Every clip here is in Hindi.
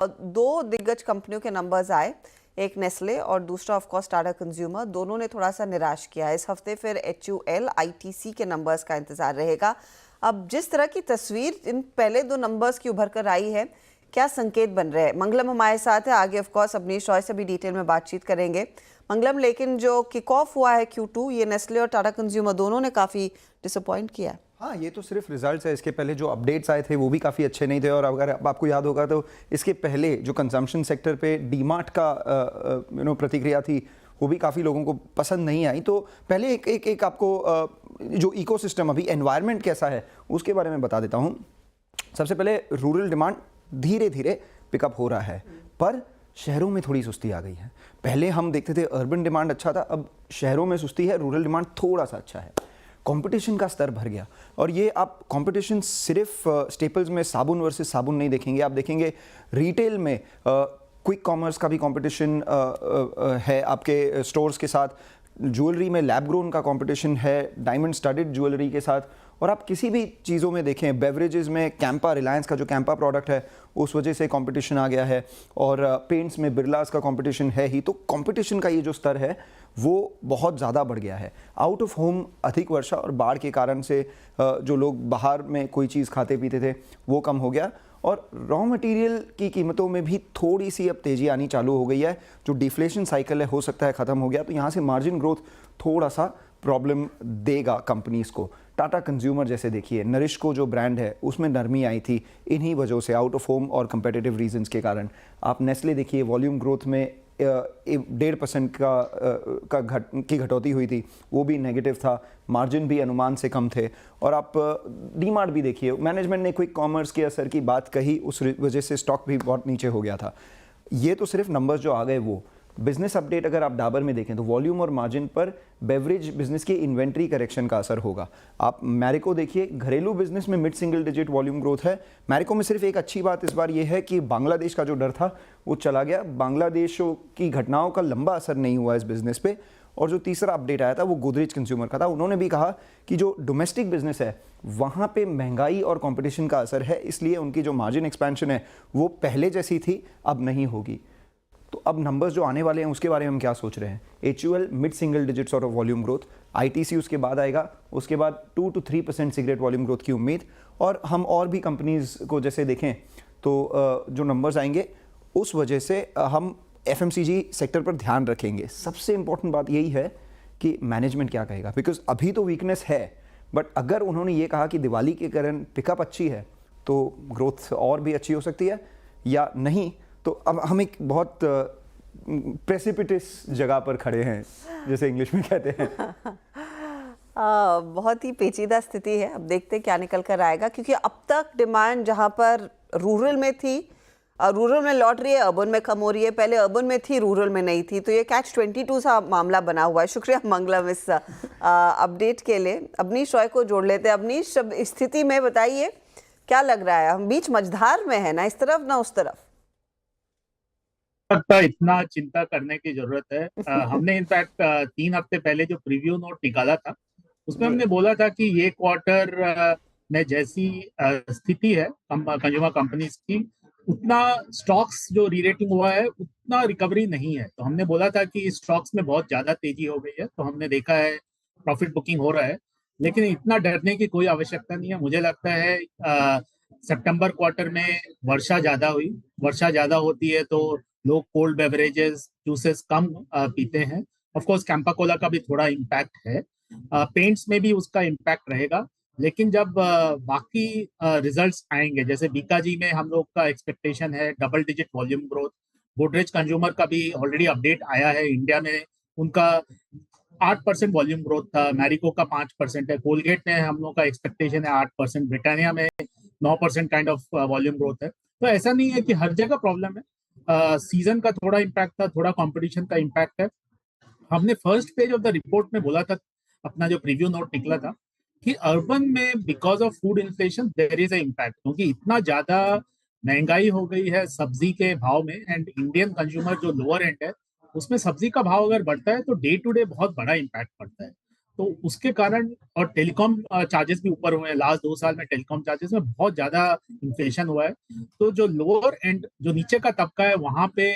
दो दिग्गज कंपनियों के नंबर्स आए, एक नेस्ले और दूसरा ऑफ कोर्स टाटा कंज्यूमर। दोनों ने थोड़ा सा निराश किया। इस हफ्ते फिर HUL ITC के नंबर्स का इंतजार रहेगा। अब जिस तरह की तस्वीर इन पहले दो नंबर्स की उभर कर आई है, क्या संकेत बन रहे हैं? मंगलम हमारे साथ है, आगे ऑफ कोर्स अवनीश रॉय से भी डिटेल में बातचीत करेंगे। मंगलम, लेकिन जो किक ऑफ हुआ है Q2, ये नेस्ले और टाटा कंज्यूमर दोनों ने काफ़ी डिसअपॉइंट किया है। हाँ, ये तो सिर्फ रिजल्ट्स है। इसके पहले जो अपडेट्स आए थे वो भी काफ़ी अच्छे नहीं थे। और अगर आपको याद होगा तो इसके पहले जो कंजम्पशन सेक्टर पे डीमार्ट का प्रतिक्रिया थी वो भी काफ़ी लोगों को पसंद नहीं आई। तो पहले एक आपको जो इकोसिस्टम अभी एनवायरनमेंट कैसा है उसके बारे में बता देता हूँ। सबसे पहले रूरल डिमांड धीरे धीरे पिकअप हो रहा है, पर शहरों में थोड़ी सुस्ती आ गई है। पहले हम देखते थे अर्बन डिमांड अच्छा था, अब शहरों में सुस्ती है, रूरल डिमांड थोड़ा सा अच्छा है। कंपटीशन का स्तर भर गया, और ये आप कंपटीशन सिर्फ स्टेपल्स में साबुन वर्सेस साबुन नहीं देखेंगे, आप देखेंगे रिटेल में क्विक कॉमर्स का भी कंपटीशन है आपके स्टोर्स के साथ। ज्वेलरी में लैब ग्रोन का कंपटीशन है डायमंड स्टडेड ज्वेलरी के साथ। और आप किसी भी चीज़ों में देखें, बेवरेजेस में कैंपा, रिलायंस का जो कैंपा प्रोडक्ट है उस वजह से कंपटीशन आ गया है, और पेंट्स में बिरलास का कंपटीशन है ही। तो कंपटीशन का ये जो स्तर है वो बहुत ज़्यादा बढ़ गया है। आउट ऑफ होम अधिक वर्षा और बाढ़ के कारण से जो लोग बाहर में कोई चीज़ खाते पीते थे वो कम हो गया, और रॉ मटेरियल की कीमतों में भी थोड़ी सी अब तेज़ी आनी चालू हो गई है। जो डिफ्लेशन साइकिल है हो सकता है ख़त्म हो गया, तो यहाँ से मार्जिन ग्रोथ थोड़ा सा प्रॉब्लम देगा कंपनीज़ को। टाटा कंज्यूमर जैसे देखिए, नरिश जो ब्रांड है उसमें नरमी आई थी इन्हीं वजहों से, आउट ऑफ होम और कंपेटिटिव रीजंस के कारण। आप नेस्ले देखिए, वॉल्यूम ग्रोथ में 1.5% की घटौती हुई थी, वो भी नेगेटिव था, मार्जिन भी अनुमान से कम थे। और आप डीमार्ट भी देखिए, मैनेजमेंट ने क्विक कॉमर्स के असर की बात कही, उस वजह से स्टॉक भी बहुत नीचे हो गया था। ये तो सिर्फ नंबर्स जो आ गए वो। बिजनेस अपडेट अगर आप डाबर में देखें तो वॉल्यूम और मार्जिन पर बेवरेज बिजनेस की इन्वेंट्री करेक्शन का असर होगा। आप मैरिको देखिए, घरेलू बिजनेस में mid single digit volume growth है। मैरिको में सिर्फ एक अच्छी बात इस बार ये है कि बांग्लादेश का जो डर था वो चला गया, बांग्लादेश की घटनाओं का लंबा असर नहीं हुआ इस बिजनेस पे। और जो तीसरा अपडेट आया था वो गोदरेज कंज्यूमर का था। उन्होंने भी कहा कि जो डोमेस्टिक बिजनेस है वहाँ पे महंगाई और कंपटीशन का असर है, इसलिए उनकी जो मार्जिन एक्सपेंशन है वो पहले जैसी थी अब नहीं होगी। तो अब नंबर्स जो आने वाले हैं उसके बारे में हम क्या सोच रहे हैं? HUL mid single digit sort of volume growth, ITC उसके बाद आएगा, उसके बाद 2 to 3% सिगरेट वॉल्यूम ग्रोथ की उम्मीद। और हम और भी कंपनीज को जैसे देखें तो जो नंबर्स आएंगे उस वजह से हम FMCG सेक्टर पर ध्यान रखेंगे। सबसे इंपॉर्टेंट बात यही है कि मैनेजमेंट क्या कहेगा, बिकॉज अभी तो वीकनेस है, बट अगर उन्होंने ये कहा कि दिवाली के कारण पिकअप अच्छी है तो ग्रोथ और भी अच्छी हो सकती है, या नहीं तो अब हम एक बहुत प्रेसिपिटस जगह पर खड़े हैं, जैसे इंग्लिश में कहते हैं। बहुत ही पेचीदा स्थिति है। अब देखते हैं क्या निकल कर आएगा, क्योंकि अब तक डिमांड जहां पर रूरल में थी, रूरल में लौट रही है, अर्बन में कम हो रही है। पहले अर्बन में थी, रूरल में नहीं थी, तो ये catch-22 सा मामला बना हुआ है। शुक्रिया मंगलम इस अपडेट के लिए। अवनीश रॉय को जोड़ लेते हैं। अवनीश, अब स्थिति में बताइए क्या लग रहा है? हम बीच मझधार में है, ना इस तरफ ना उस तरफ। लगता इतना चिंता करने की जरूरत है। हमने इनफैक्ट 3 हफ्ते पहले जो प्रीव्यू नोट निकाला था उसमें हमने बोला था कि ये क्वार्टर में जैसी स्थिति है कंज्यूमर कंपनीज की, उतना स्टॉक्स जो रीरेटिंग हुआ है उतना रिकवरी नहीं है। तो हमने बोला था कि स्टॉक्स में बहुत ज्यादा तेजी हो गई है। तो हमने देखा है प्रॉफिट बुकिंग हो रहा है, लेकिन इतना डरने की कोई आवश्यकता नहीं है। मुझे लगता है सितंबर क्वार्टर में वर्षा ज्यादा हुई, वर्षा ज्यादा होती है तो लोग कोल्ड बेवरेजेस, जूसेस कम पीते हैं। ऑफ कोर्स कैंपा कोला का भी थोड़ा इम्पैक्ट है, पेंट्स में भी उसका इम्पैक्ट रहेगा। लेकिन जब बाकी रिजल्ट्स आएंगे, जैसे बीकाजी में हम लोग का एक्सपेक्टेशन है double digit volume growth, Godrej consumer का भी ऑलरेडी अपडेट आया है, इंडिया में उनका 8% वॉल्यूम ग्रोथ था, मैरिको का 5% है, कोलगेट में हम लोग का एक्सपेक्टेशन है 8%, ब्रिटानिया में 9% काइंड ऑफ वॉल्यूम ग्रोथ है। तो ऐसा नहीं है कि हर जगह प्रॉब्लम है। सीजन का थोड़ा इम्पैक्ट था, थोड़ा कंपटीशन का इम्पैक्ट है। हमने first page of the report में बोला था, अपना जो प्रीव्यू नोट निकला था, कि अर्बन में because of food inflation there is a impact, क्योंकि इतना ज्यादा महंगाई हो गई है सब्जी के भाव में, एंड इंडियन कंज्यूमर जो लोअर एंड है उसमें सब्जी का भाव अगर बढ़ता है तो डे टू डे बहुत बड़ा इम्पैक्ट पड़ता है। तो उसके कारण, और टेलीकॉम चार्जेस भी ऊपर हुए हैं। लास्ट 2 साल में टेलीकॉम चार्जेस में बहुत ज्यादा इन्फ्लेशन हुआ है। तो जो लोअर एंड, जो नीचे का तबका है, वहां पे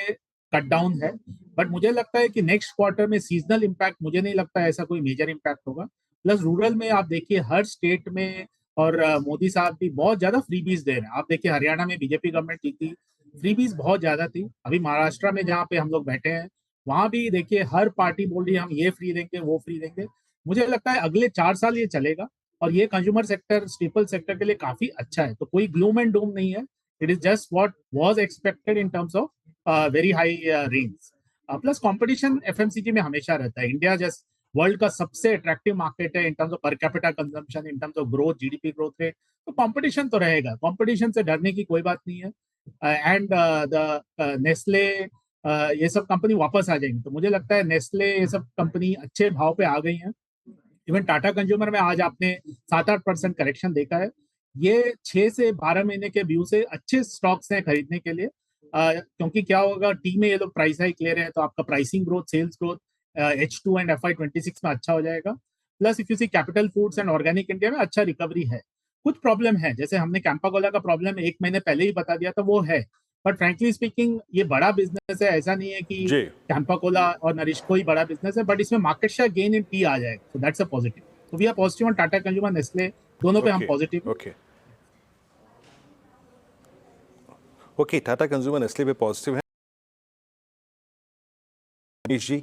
कट डाउन है। बट मुझे लगता है कि नेक्स्ट क्वार्टर में सीजनल इम्पैक्ट, मुझे नहीं लगता है ऐसा कोई मेजर इम्पैक्ट होगा। प्लस रूरल में आप देखिए हर स्टेट में, और मोदी साहब भी बहुत ज्यादा फ्रीबीज दे रहे हैं। आप देखिए हरियाणा में बीजेपी गवर्नमेंट जीती, फ्रीबीज बहुत ज्यादा थी। अभी महाराष्ट्र में जहाँ पे हम लोग बैठे हैं, वहां भी देखिए हर पार्टी बोल रही है हम ये फ्री देंगे, वो फ्री देंगे। मुझे लगता है अगले 4 साल ये चलेगा, और ये कंज्यूमर सेक्टर, स्टेपल सेक्टर के लिए काफी अच्छा है। तो कोई ग्लूम एंड डूम नहीं है। It is just what was expected in terms of very high range. Plus competition FMCG में हमेशा रहता है। इंडिया जस्ट वर्ल्ड का सबसे अट्रैक्टिव मार्केट है in terms of per capita consumption, in terms of growth, GDP growth rate. तो कंपटीशन तो रहेगा, कंपटीशन से डरने की कोई बात नहीं है। एंड द नेस्ले, ये सब कंपनी वापस आ जाएंगी। तो मुझे लगता है नेस्ले, ये सब कंपनी अच्छे भाव पे आ गई हैं। इवन टाटा कंज्यूमर में आज आपने 7-8% करेक्शन देखा है। ये 6 से 12 महीने के व्यू से अच्छे स्टॉक्स हैं खरीदने के लिए। क्योंकि क्या होगा, टी में ये लोग प्राइस हाइक ले रहे हैं, तो आपका pricing growth, sales growth H2 and FY26 में अच्छा हो जाएगा। Plus if you see Capital Foods and Organic India में अच्छा रिकवरी है। कुछ प्रॉब्लम है, जैसे हमने कैंपा कोला का प्रॉब्लम 1 महीने पहले ही बता दिया था, वो है। बट फ्रेंकली स्पीकिंग ये बड़ा बिजनेस है, ऐसा नहीं है कि जी। कैंपा कोला और नरिश्को ही बड़ा बिजनेस है। बट इसमें market share gain in tea आ जाएगा, सो दैट्स अ पॉजिटिव। तो we are positive on Tata consumer, Nestle, दोनों पे हम okay positive. Okay okay Tata consumer Nestle पे पॉजिटिव है। मनीष जी,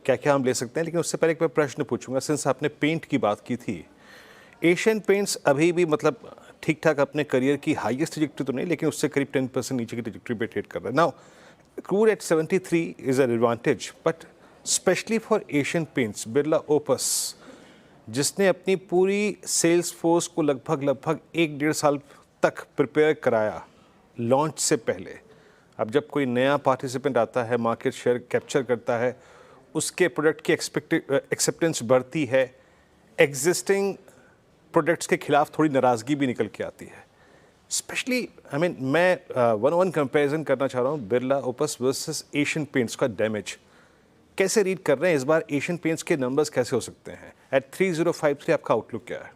क्या क्या हम ले सकते हैं, लेकिन उससे पहले एक मैं प्रश्न पूछूंगा। सिंस आपने पेंट की बात की थी, एशियन पेंट्स अभी भी मतलब ठीक ठाक अपने करियर की हाईएस्ट ट्रैजेक्टरी तो नहीं, लेकिन उससे करीब 10% नीचे की ट्रैजेक्टरी पे ट्रेड कर रहा है। Now crude at 73 is an advantage, but specially for Asian Paints, Birla Opus, जिसने अपनी पूरी सेल्स फोर्स को लगभग 1-1.5 साल तक प्रिपेयर कराया लॉन्च से पहले। अब जब कोई नया पार्टिसिपेंट आता है, मार्केट शेयर कैप्चर करता है, उसके प्रोडक्ट की एक्सेप्टेंस बढ़ती है, एग्जिस्टिंग प्रोडक्ट्स के खिलाफ थोड़ी नाराज़गी भी निकल के आती है। स्पेशली मैं 1-on-1 कंपैरिजन करना चाह रहा हूँ, Birla opus versus Asian paints का डैमेज कैसे रीड कर रहे हैं इस बार? एशियन पेंट्स के नंबर्स कैसे हो सकते हैं? एट 3053 आपका आउटलुक क्या है?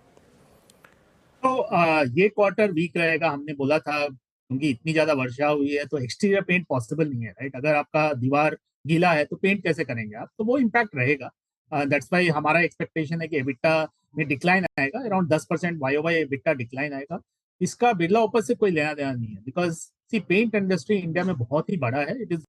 तो ये क्वार्टर वीक रहेगा, हमने बोला था, क्योंकि इतनी ज्यादा वर्षा हुई है तो एक्सटीरियर पेंट पॉसिबल नहीं है, राइट। अगर आपका दीवार गीला है तो पेंट कैसे करेंगे आप, तो वो इम्पैक्ट रहेगा। दैट्स वाई हमारा एक्सपेक्टेशन है कि एबिटा में डिक्लाइन आएगा, अराउंड 10% वाई एबिटा डिक्लाइन आएगा। इसका बिरला ओपस से कोई लेना देना नहीं है, बिकॉज सी पेंट इंडस्ट्री इंडिया में बहुत ही बड़ा है। It is